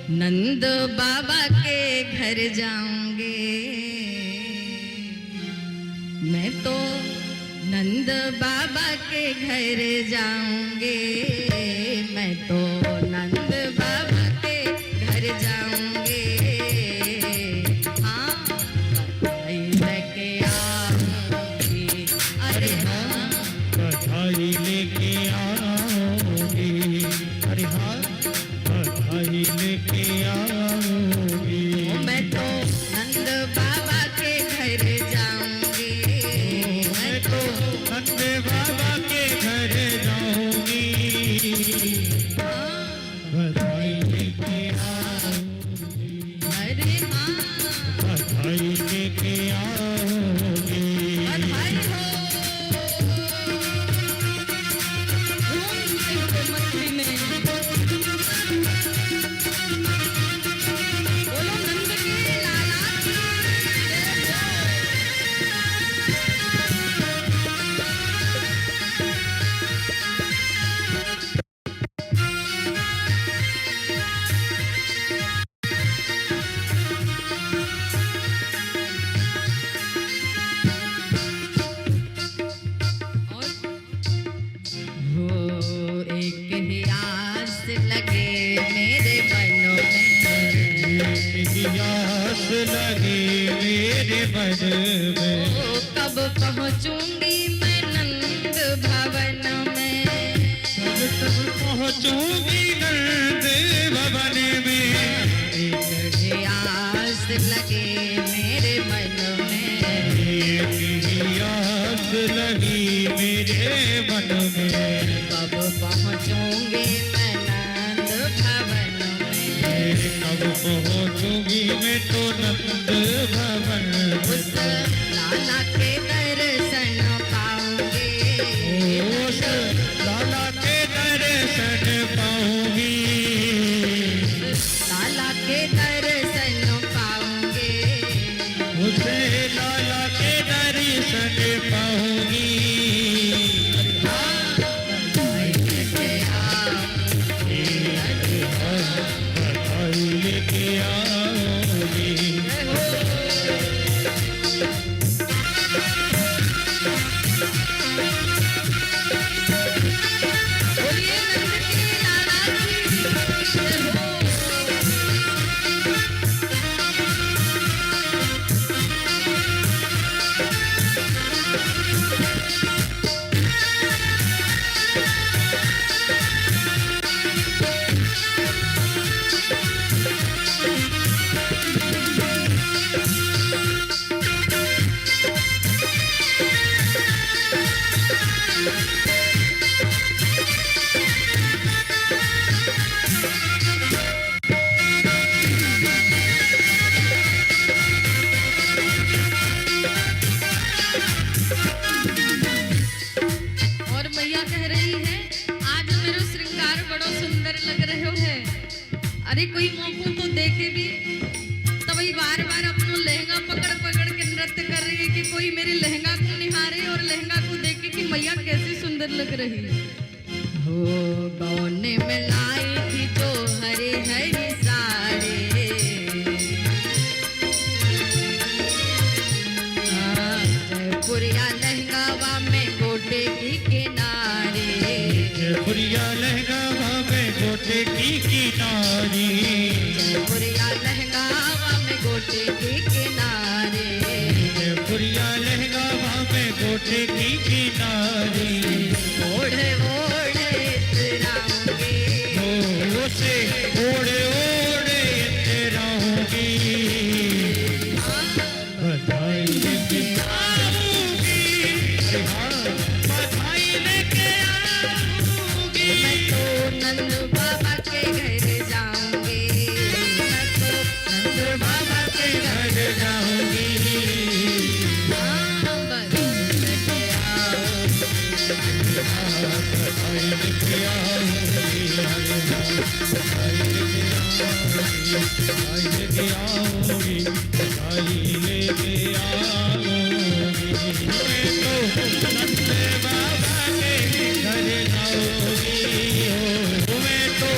नंद बाबा के घर जाऊंगे मैं तो, नंद बाबा के घर जाऊंगे मैं तो, नंद बाबा के घर जाऊंगे। हाँ बधाई लेके आऊंगी, अरे हाँ बधाई लेके आओगे, अरे हाँ बधाई लेके आओगे। मैं तो नंद बाबा के घर जाऊंगी, मैं तो नंद बाबा के घर जाऊंगी, बधाई लेके आओगी, अरे हाँ बधाई लेके आओगे। बधाई हो। घूमते हुए मस्ती में बोलो नंद के लाला की जय हो। और हो एक ही आस लगे मेरे मन में, आस लगे मेरे मन में, ओ कब पहुंचूंगी मैं नंद भवन में, कब पहुंचूंगी नंद भवन में। एक ही आस लगे मेरे मन में, एक ही आस लगी मेरे मन में, कब पहुंचूंगी मैं नंद भवन में, कब पहुंचूंगी मैं तो नंद भवन उस में। लाला के दर्शन पाऊंगी, उस लाला के दर्शन पाऊंगी, लाला के दर्शन पाऊंगी, उसे लाला के दर्शन पाऊंगी। बधाई लेके आऊंगी, बधाई लेके आओगी, जय हो। बोलिए नंद के लाला की जय हो। और मैया कह रही है आज मेरो श्रृंगार बड़ो सुंदर लग रहे है। अरे कोई मौको तो देखे भी, तभी बार बार अपनो लहंगा पकड़ पकड़ के नृत्य कर रही है कि कोई मेरे लहंगा को निहारे और लहंगा को देखे कि मैया कैसी सुंदर लग रही है। हो गौने में लाई थी जो हरी हरी साड़ी, जयपुरिया लहंगावा में गोटे की किनारे, जयपुरिया लहंगा में गोटे की किनारी, जयपुरिया लहंगावा में गोटे की किनारे, जयपुरिया लहंगा में गोटे की किनारी। ओढ़े ओढ़े इतराऊंगी, ओ से ओढ़े ओढ़े इतराऊंगी, बधाई लेके आऊंगी, अरे हाँ बधाई लेके आऊंगी। मैं तो नंद बाबा के घर जाऊंगी, मैं तो नंद बाबा के घर जाऊंगी, हाँ, बधाई लेके आओ। बधाई लेके आऊंगी, बधाई लेके आऊंगी, बधाई लेके आऊंगी। मैं तो नंद बाबा के घर जाऊंगी, मैं तो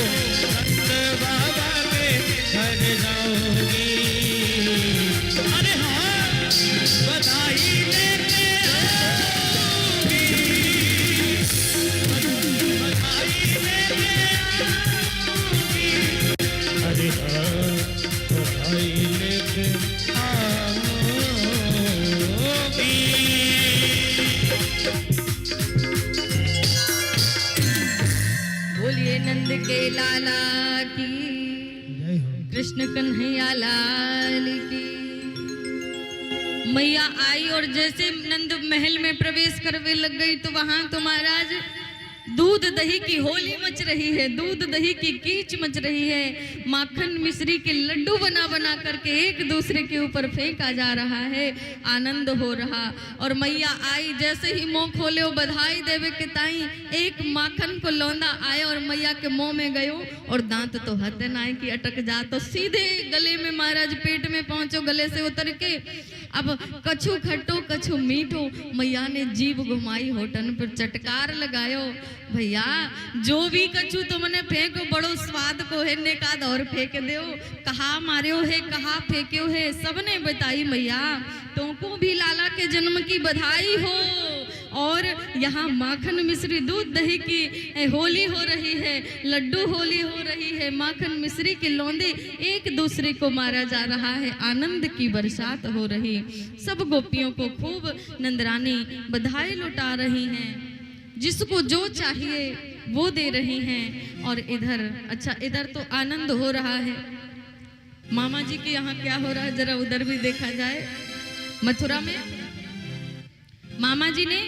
नंद बाबा के कृष्ण कन्हैया लाल की। मैया आई और जैसे नंद महल में प्रवेश करने लग गई तो वहां तो महाराज दूध दही की होली मच रही है, दूध दही की कीच मच रही है। माखन मिश्री के लड्डू बना बना करके एक दूसरे के ऊपर फेंका जा रहा है, आनंद हो रहा। और मैया आई, जैसे ही मुंह खोले वो बधाई देवे के ताई एक माखन को लौंदा आया और मैया के मुंह में गयो और दांत तो हद नाई की अटक जा, तो सीधे गले में महाराज पेट में पहुंचो, गले से उतर के अब कछु खट्टो कछु मीठो, मैया ने जीभ घुमाई होठन पर चटकार लगायो। भैया जो भी कछु तुमने फेंको बड़ो स्वाद को है, ने का और फेंक दो, कहा मार्यो है कहा फेंक्यो है, सबने बताई मैया तुमको भी लाला के जन्म की बधाई हो। और यहाँ माखन मिश्री दूध दही की होली हो रही है, लड्डू होली हो रही है, माखन मिश्री के लौंदे एक दूसरे को मारा जा रहा है, आनंद की बरसात हो रही। सब गोपियों को खूब नंदरानी बधाई लुटा रही हैं, जिसको जो चाहिए वो दे रही हैं। और इधर अच्छा इधर तो आनंद हो रहा है। मामा जी के यहाँ क्या हो रहा है जरा उधर भी देखा जाए। मथुरा में मामा जी ने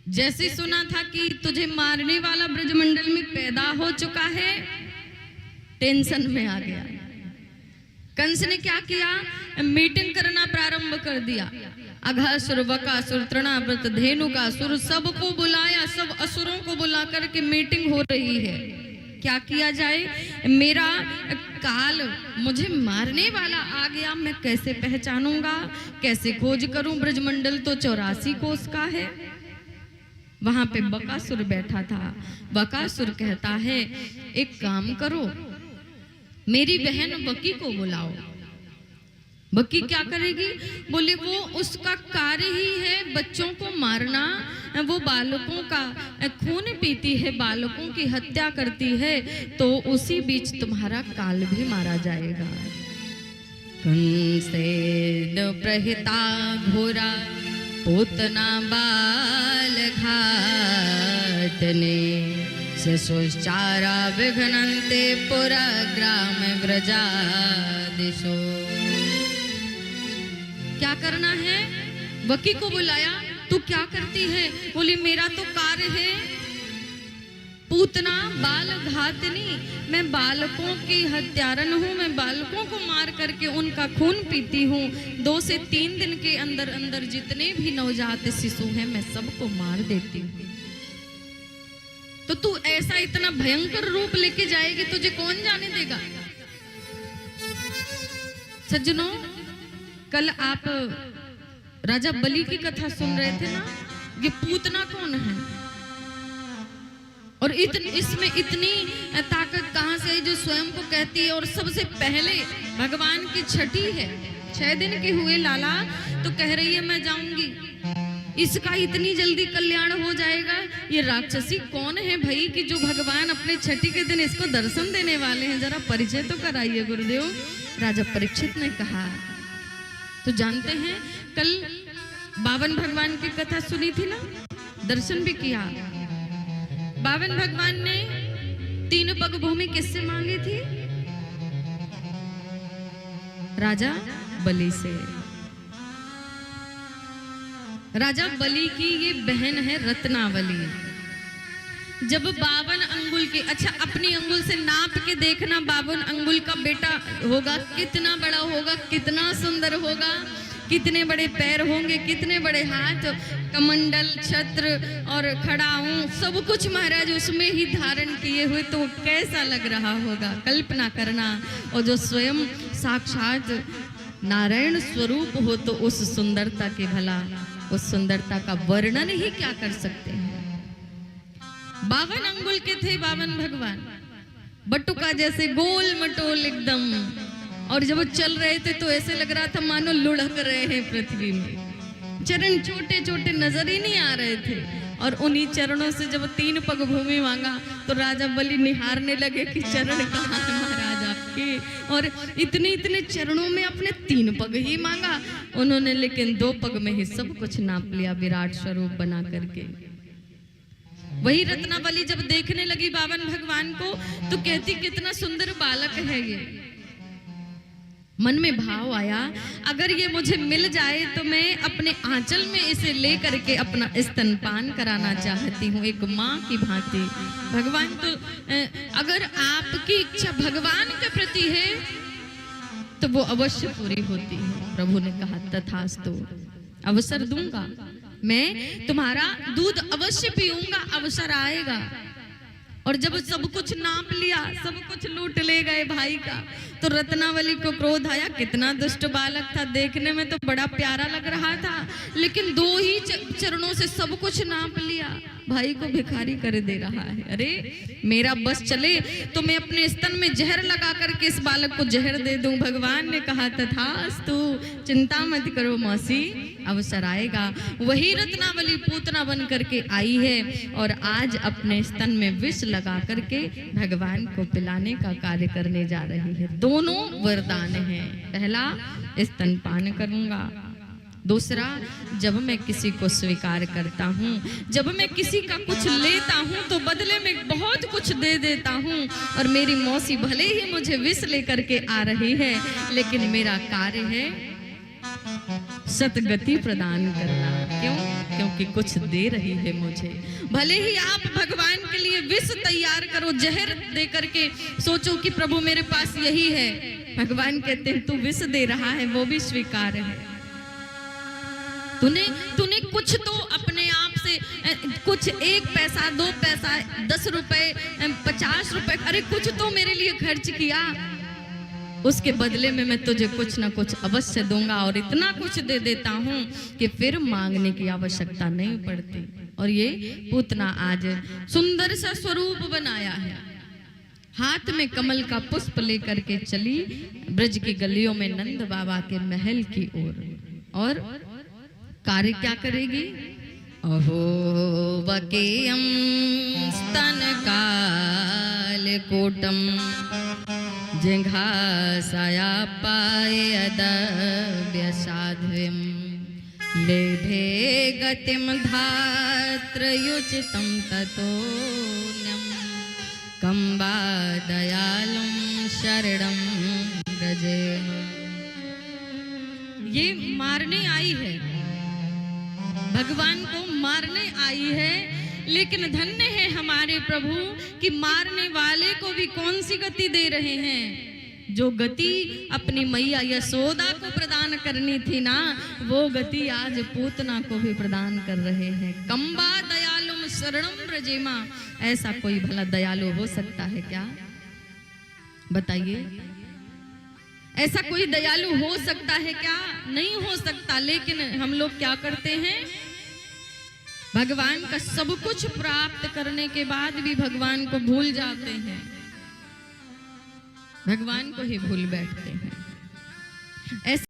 जैसे सुना था कि तुझे मारने वाला ब्रजमंडल में पैदा हो चुका है, टेंशन में आ गया। कंस ने क्या किया, मीटिंग करना प्रारंभ कर दिया। अघासुर, बकासुर, तृणाव्रत, धेनुकासुर सबको बुलाया, सब असुरों को बुला करके मीटिंग हो रही है। क्या किया जाए, मेरा काल मुझे मारने वाला आ गया, मैं कैसे पहचानूंगा, कैसे खोज करूं, ब्रजमंडल तो 84 कोस का है। वहां पे बकासुर बैठा था। बकासुर कहता है एक काम करो, मेरी बहन बकी को बुलाओ। बकी क्या करेगी, बोले वो उसका कार्य ही है बच्चों को मारना, वो बालकों का खून पीती है, बालकों की हत्या करती है, तो उसी बीच तुम्हारा काल भी मारा जाएगा। कंसेन प्रहिता घोरा पूतना बाल घातने, शिशुश्चारा विघ्नन्ते पुरा ग्राम व्रजादिशो। क्या करना है, बकी को बुलाया, तू क्या करती है, बोली मेरा तो कार्य है पूतना बाल घातनी, मैं बालकों की हत्यारन हूँ, मैं बालकों को मार करके उनका खून पीती हूँ। 2 से 3 दिन के अंदर अंदर जितने भी नवजात शिशु हैं मैं सबको मार देती हूँ। तो तू ऐसा इतना भयंकर रूप लेके जाएगी, तुझे कौन जाने देगा। सज्जनों, कल आप राजा बलि की कथा सुन रहे थे ना, ये पूतना कौन है और इसमें इतनी ताकत कहां से है जो स्वयं को कहती है। और सबसे पहले भगवान की छठी है, 6 दिन के हुए लाला तो कह रही है मैं जाऊंगी, इसका इतनी जल्दी कल्याण हो जाएगा। ये राक्षसी कौन है भाई कि जो भगवान अपने छठी के दिन इसको दर्शन देने वाले हैं, जरा परिचय तो कराइए गुरुदेव। राजा परीक्षित ने कहा, तो जानते हैं कल 52 भगवान की कथा सुनी थी ना, दर्शन भी किया। 52 भगवान ने 3 पग भूमि किससे मांगी थी, राजा बलि से। राजा बलि की ये बहन है रत्नावली। जब 52 अंगुल की, अच्छा अपनी अंगुल से नाप के देखना, 52 अंगुल का बेटा होगा, कितना बड़ा होगा, कितना सुंदर होगा, कितने बड़े पैर होंगे, कितने बड़े हाथ, कमंडल, छत्र और खड़ाऊं सब कुछ महाराज उसमें ही धारण किए हुए, तो कैसा लग रहा होगा, कल्पना करना। और जो स्वयं साक्षात नारायण स्वरूप हो तो उस सुंदरता के भला, उस सुंदरता का वर्णन ही क्या कर सकते हैं। 52 अंगुल के थे 52 भगवान, बटुका जैसे गोल मटोल एकदम। और जब वो चल रहे थे तो ऐसे लग रहा था मानो लुढ़क रहे हैं पृथ्वी में। चरण छोटे छोटे नजर ही नहीं आ रहे थे। और उन्हीं चरणों से जब 3 पग भूमि मांगा तो राजा बलि निहारने लगे कि चरण कहाँ है महाराज आपके। और इतने इतने चरणों में अपने 3 पग ही मांगा उन्होंने, लेकिन 2 पग में ही सब कुछ नाप लिया विराट स्वरूप बना करके। वही रत्नावली जब देखने लगी 52 भगवान को तो कहती कितना सुंदर बालक है ये, मन में भाव आया, अगर ये मुझे मिल जाए तो मैं अपने आंचल में इसे ले करके अपना स्तनपान कराना चाहती हूँ, एक माँ की भांति। भगवान तो अगर आपकी इच्छा भगवान के प्रति है तो वो अवश्य पूरी होती है। प्रभु ने कहा तथास्तु, अवसर दूंगा, मैं तुम्हारा दूध अवश्य पीऊंगा, अवसर आएगा। और जब सब कुछ नाप लिया, सब कुछ लूट ले गए भाई का, तो रत्नावली को क्रोध आया। कितना दुष्ट बालक था, देखने में तो बड़ा प्यारा लग रहा था, लेकिन 2 ही चरणों से सब कुछ नाप लिया, भाई को भिखारी कर दे रहा है। अरे मेरा बस चले तो मैं अपने स्तन में जहर लगा करके इस बालक को जहर दे दूं। भगवान ने कहा तथास्तु, चिंता मत करो मौसी, अवसर आएगा। वही रत्नावली पूतना बन करके आई है और आज अपने स्तन में विष लगा करके भगवान को पिलाने का कार्य करने जा रही है। दोनों वरदान हैं, पहला स्तनपान करूंगा, दूसरा जब मैं किसी को स्वीकार करता हूँ, जब मैं किसी का कुछ लेता हूँ तो बदले में बहुत कुछ दे देता हूँ। और मेरी मौसी भले ही मुझे विष लेकर के आ रही है, लेकिन मेरा कार्य है सतगति प्रदान करना। क्यों? क्योंकि कुछ दे रही है मुझे। भले ही आप भगवान के लिए विष तैयार करो, जहर दे करके सोचो कि प्रभु मेरे पास यही है, भगवान कहते हैं तू विष दे रहा है, वो भी स्वीकार है। तूने कुछ तो अपने आप से कुछ 1 पैसा 2 पैसा 10 रुपए 50 रुपए, अरे कुछ तो मेरे लिए खर्च किया, उसके बदले में मैं तुझे कुछ ना कुछ अवश्य दूंगा। और इतना कुछ दे देता हूँ कि फिर मांगने की आवश्यकता नहीं पड़ती। और ये पूतना आज सुंदर सा स्वरूप बनाया है, हाथ में कमल का पुष्प लेकर के चली ब्रज की गलियों में नंद बाबा के महल की ओर। और कार्य क्या करेगी? अहो वकेयम स्तन काल कोटम जिघासाया पाए अदव्य साध्वीं लेभे गतिम धात्रयुचितं ततोऽन्यं कम्बा दयालुं शरणं व्रजेम। ये मारने आई है, भगवान को मारने आई है, लेकिन धन्य है हमारे प्रभु कि मारने वाले को भी कौन सी गति दे रहे हैं। जो गति अपनी मैया यशोदा को प्रदान करनी थी ना, वो गति आज पूतना को भी प्रदान कर रहे हैं। कम्बा दयालुम शरणम व्रजेमा। ऐसा कोई भला दयालु हो सकता है क्या? बताइए, ऐसा कोई दयालु हो सकता है क्या? नहीं हो सकता। लेकिन हम लोग क्या करते हैं, भगवान का सब कुछ प्राप्त करने के बाद भी भगवान को भूल जाते हैं, भगवान को ही भूल बैठते हैं। ऐसा